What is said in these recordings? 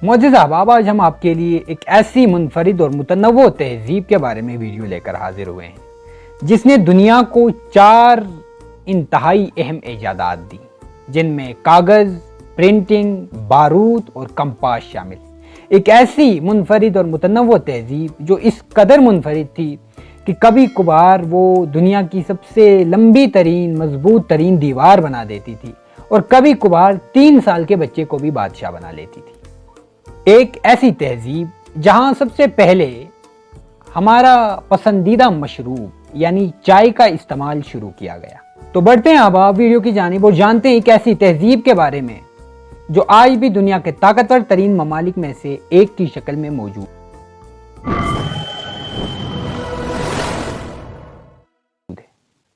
معزز احباب، آج ہم آپ کے لیے ایک ایسی منفرد اور متنوع تہذیب کے بارے میں ویڈیو لے کر حاضر ہوئے ہیں جس نے دنیا کو 4 انتہائی اہم ایجادات دی، جن میں کاغذ، پرنٹنگ، بارود اور کمپاس شامل۔ ایک ایسی منفرد اور متنوع تہذیب جو اس قدر منفرد تھی کہ کبھی کبھار وہ دنیا کی سب سے لمبی ترین مضبوط ترین دیوار بنا دیتی تھی اور کبھی کبھار 3 سال کے بچے کو بھی بادشاہ بنا لیتی تھی۔ ایک ایسی تہذیب جہاں سب سے پہلے ہمارا پسندیدہ مشروب یعنی چائے کا استعمال شروع کیا گیا۔ تو بڑھتے ہیں احباب ویڈیو کی جانب اور جانتے ہیں ایک ایسی تہذیب کے بارے میں جو آج بھی دنیا کے طاقتور ترین ممالک میں سے ایک کی شکل میں موجود ہے۔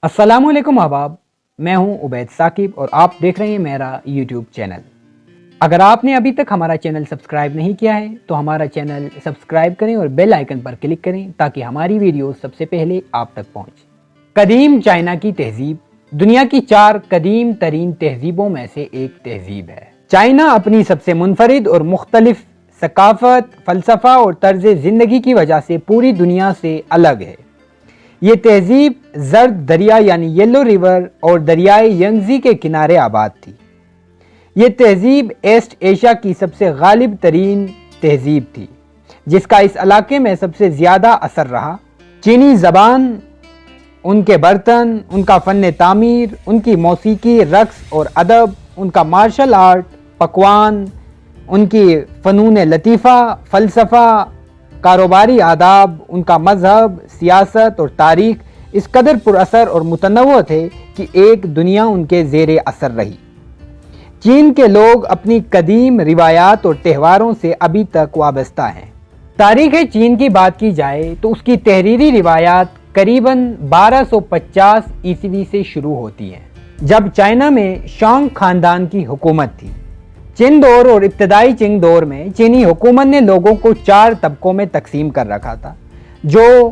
السلام علیکم احباب، میں ہوں عبید ثاقب اور آپ دیکھ رہے ہیں میرا یوٹیوب چینل۔ اگر آپ نے ابھی تک ہمارا چینل سبسکرائب نہیں کیا ہے تو ہمارا چینل سبسکرائب کریں اور بیل آئیکن پر کلک کریں تاکہ ہماری ویڈیو سب سے پہلے آپ تک پہنچے۔ قدیم چائنا کی تہذیب دنیا کی 4 قدیم ترین تہذیبوں میں سے ایک تہذیب ہے۔ چائنا اپنی سب سے منفرد اور مختلف ثقافت، فلسفہ اور طرز زندگی کی وجہ سے پوری دنیا سے الگ ہے۔ یہ تہذیب زرد دریا یعنی یلو ریور اور دریائے ینگزی کے کنارے آباد تھی۔ یہ تہذیب ایسٹ ایشیا کی سب سے غالب ترین تہذیب تھی جس کا اس علاقے میں سب سے زیادہ اثر رہا۔ چینی زبان، ان کے برتن، ان کا فن تعمیر، ان کی موسیقی، رقص اور ادب، ان کا مارشل آرٹ، پکوان، ان کی فنون لطیفہ، فلسفہ، کاروباری آداب، ان کا مذہب، سیاست اور تاریخ اس قدر پر اثر اور متنوع تھے کہ ایک دنیا ان کے زیر اثر رہی۔ چین کے لوگ اپنی قدیم روایات اور تہواروں سے ابھی تک وابستہ ہیں۔ تاریخ چین کی بات کی جائے تو اس کی تحریری روایات قریباً 1250 عیسوی سے شروع ہوتی ہیں، جب چائنا میں شانگ خاندان کی حکومت تھی۔ چین دور اور ابتدائی چنگ دور میں چینی حکومت نے لوگوں کو 4 طبقوں میں تقسیم کر رکھا تھا، جو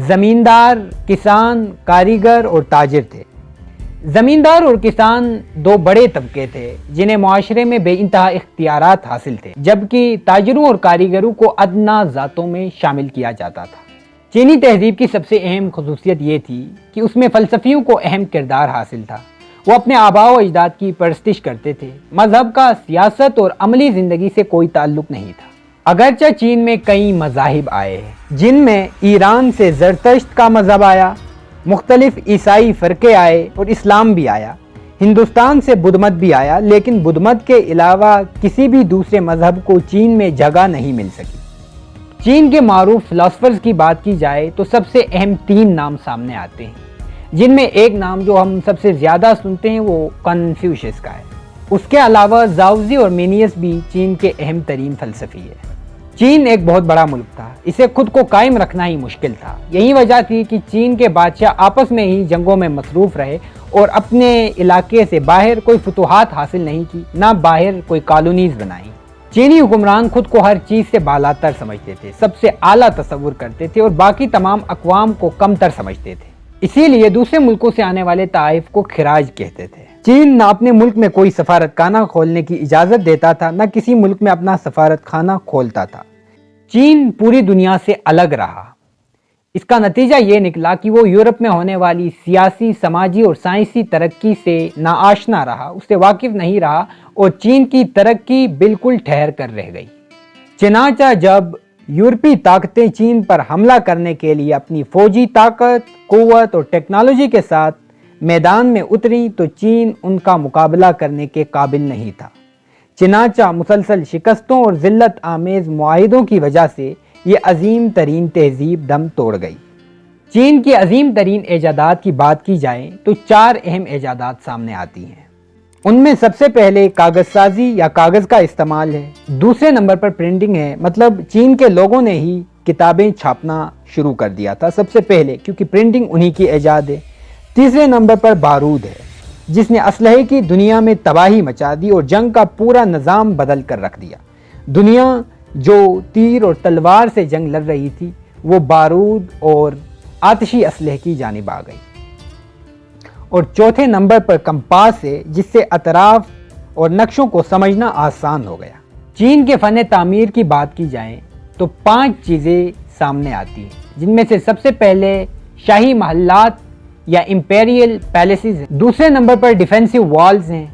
زمیندار، کسان، کاریگر اور تاجر تھے۔ زمیندار اور کسان 2 بڑے طبقے تھے جنہیں معاشرے میں بے انتہا اختیارات حاصل تھے، جبکہ تاجروں اور کاریگروں کو ادنا ذاتوں میں شامل کیا جاتا تھا۔ چینی تہذیب کی سب سے اہم خصوصیت یہ تھی کہ اس میں فلسفیوں کو اہم کردار حاصل تھا۔ وہ اپنے آباء و اجداد کی پرستش کرتے تھے۔ مذہب کا سیاست اور عملی زندگی سے کوئی تعلق نہیں تھا۔ اگرچہ چین میں کئی مذاہب آئے ہیں، جن میں ایران سے زرتشت کا مذہب آیا، مختلف عیسائی فرقے آئے اور اسلام بھی آیا۔ ہندوستان سے بدھ مت بھی آیا، لیکن بدھ مت کے علاوہ کسی بھی دوسرے مذہب کو چین میں جگہ نہیں مل سکی۔ چین کے معروف فلاسفرز کی بات کی جائے تو سب سے اہم 3 نام سامنے آتے ہیں، جن میں ایک نام جو ہم سب سے زیادہ سنتے ہیں وہ کنفیوشس کا ہے۔ اس کے علاوہ زاؤزی اور مینیس بھی چین کے اہم ترین فلسفی ہے۔ چین ایک بہت بڑا ملک تھا، اسے خود کو قائم رکھنا ہی مشکل تھا۔ یہی وجہ تھی کہ چین کے بادشاہ آپس میں ہی جنگوں میں مصروف رہے اور اپنے علاقے سے باہر کوئی فتوحات حاصل نہیں کی، نہ باہر کوئی کالونیز بنائیں۔ چینی حکمران خود کو ہر چیز سے بالاتر سمجھتے تھے، سب سے اعلیٰ تصور کرتے تھے اور باقی تمام اقوام کو کم تر سمجھتے تھے۔ اسی لیے دوسرے ملکوں سے آنے والے طائف کو خراج کہتے تھے۔ چین نہ اپنے ملک میں کوئی سفارت خانہ کھولنے کی اجازت دیتا تھا، نہ کسی ملک میں اپنا سفارت خانہ کھولتا تھا۔ چین پوری دنیا سے الگ رہا۔ اس کا نتیجہ یہ نکلا کہ وہ یورپ میں ہونے والی سیاسی، سماجی اور سائنسی ترقی سے ناآشنا رہا، اس سے واقف نہیں رہا اور چین کی ترقی بالکل ٹھہر کر رہ گئی۔ چنانچہ جب یورپی طاقتیں چین پر حملہ کرنے کے لیے اپنی فوجی طاقت، قوت اور ٹیکنالوجی کے ساتھ میدان میں اتریں تو چین ان کا مقابلہ کرنے کے قابل نہیں تھا۔ چنانچہ مسلسل شکستوں اور ذلت آمیز معاہدوں کی وجہ سے یہ عظیم ترین تہذیب دم توڑ گئی۔ چین کی عظیم ترین ایجادات کی بات کی جائے تو 4 اہم ایجادات سامنے آتی ہیں۔ ان میں سب سے پہلے کاغذ سازی یا کاغذ کا استعمال ہے۔ دوسرے نمبر پر پرنٹنگ ہے، مطلب چین کے لوگوں نے ہی کتابیں چھاپنا شروع کر دیا تھا سب سے پہلے، کیونکہ پرنٹنگ انہی کی ایجاد ہے۔ تیسرے نمبر پر بارود ہے، جس نے اسلحے کی دنیا میں تباہی مچا دی اور جنگ کا پورا نظام بدل کر رکھ دیا۔ دنیا جو تیر اور تلوار سے جنگ لڑ رہی تھی وہ بارود اور آتشی اسلحے کی جانب آ گئی۔ اور چوتھے نمبر پر کمپاس ہے، جس سے اطراف اور نقشوں کو سمجھنا آسان ہو گیا۔ چین کے فن تعمیر کی بات کی جائے تو 5 چیزیں سامنے آتی ہیں، جن میں سے سب سے پہلے شاہی محلات یا امپیریل پیلیسز ہیں، دوسرے نمبر پر ڈیفینسو والز ہیں،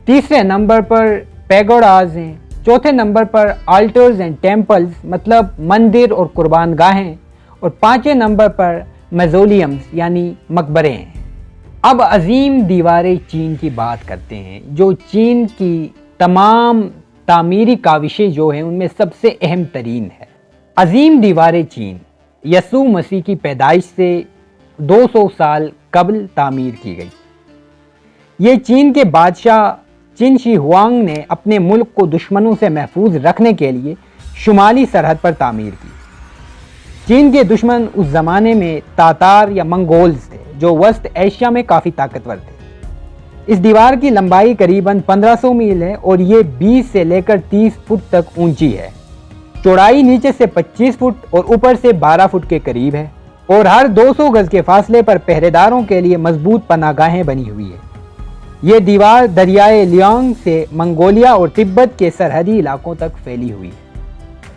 تیسرے نمبر پر پیگوڈاز ہیں، چوتھے number per alters and temples مطلب مندر اور قربان گاہیں، اور 5ویں نمبر پر میزولیمز یعنی مقبرے ہیں۔ اب عظیم دیوار چین کی بات کرتے ہیں، جو چین کی تمام تعمیری کاوشیں جو ہیں ان میں سب سے اہم ترین ہے۔ عظیم دیوار چین یسوع مسیح کی پیدائش سے 200 سال قبل تعمیر کی گئی۔ یہ چین کے بادشاہ چین شی ہوانگ نے اپنے ملک کو دشمنوں سے محفوظ رکھنے کے لیے شمالی سرحد پر تعمیر کی۔ چین کے دشمن اس زمانے میں تاتار یا منگولز تھے جو وسط ایشیا میں کافی طاقتور تھے۔ اس دیوار کی لمبائی قریباً 1500 میل ہے اور یہ 20 سے لے کر 30 فٹ تک اونچی ہے۔ چوڑائی نیچے سے 25 فٹ اور اوپر سے 12 فٹ کے قریب ہے، اور ہر 200 گز کے فاصلے پر پہرے داروں کے لیے مضبوط پناہ گاہیں بنی ہوئی ہے۔ یہ دیوار دریائے لیانگ سے منگولیا اور تبت کے سرحدی علاقوں تک پھیلی ہوئی ہے۔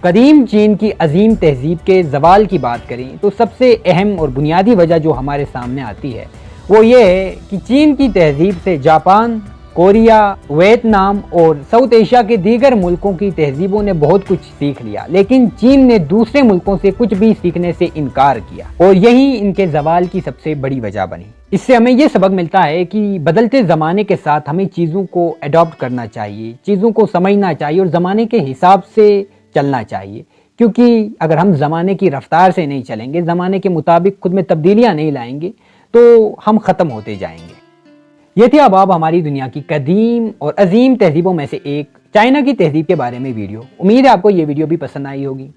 قدیم چین کی عظیم تہذیب کے زوال کی بات کریں تو سب سے اہم اور بنیادی وجہ جو ہمارے سامنے آتی ہے وہ یہ ہے کہ چین کی تہذیب سے جاپان، کوریا، ویتنام اور ساؤتھ ایشیا کے دیگر ملکوں کی تہذیبوں نے بہت کچھ سیکھ لیا، لیکن چین نے دوسرے ملکوں سے کچھ بھی سیکھنے سے انکار کیا، اور یہی ان کے زوال کی سب سے بڑی وجہ بنی۔ اس سے ہمیں یہ سبق ملتا ہے کہ بدلتے زمانے کے ساتھ ہمیں چیزوں کو اڈاپٹ کرنا چاہیے، چیزوں کو سمجھنا چاہیے اور زمانے کے حساب سے چلنا چاہیے، کیونکہ اگر ہم زمانے کی رفتار سے نہیں چلیں گے، زمانے کے مطابق خود میں تبدیلیاں نہیں لائیں گے تو ہم ختم ہوتے جائیں گے۔ یہ تھی اب ہماری دنیا کی قدیم اور عظیم تہذیبوں میں سے ایک چائنا کی تہذیب کے بارے میں ویڈیو۔ امید ہے آپ کو یہ ویڈیو بھی پسند آئی ہوگی۔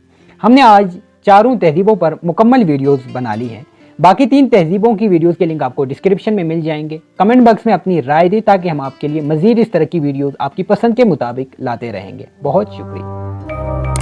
ہم نے آج 4 تہذیبوں پر مکمل ویڈیوز بنا لی ہیں، باقی 3 تہذیبوں کی ویڈیوز کے لنک آپ کو ڈسکرپشن میں مل جائیں گے۔ کمنٹ باکس میں اپنی رائے دیں تاکہ ہم آپ کے لیے مزید اس طرح کی ویڈیوز آپ کی پسند کے مطابق لاتے رہیں گے۔ بہت شکریہ۔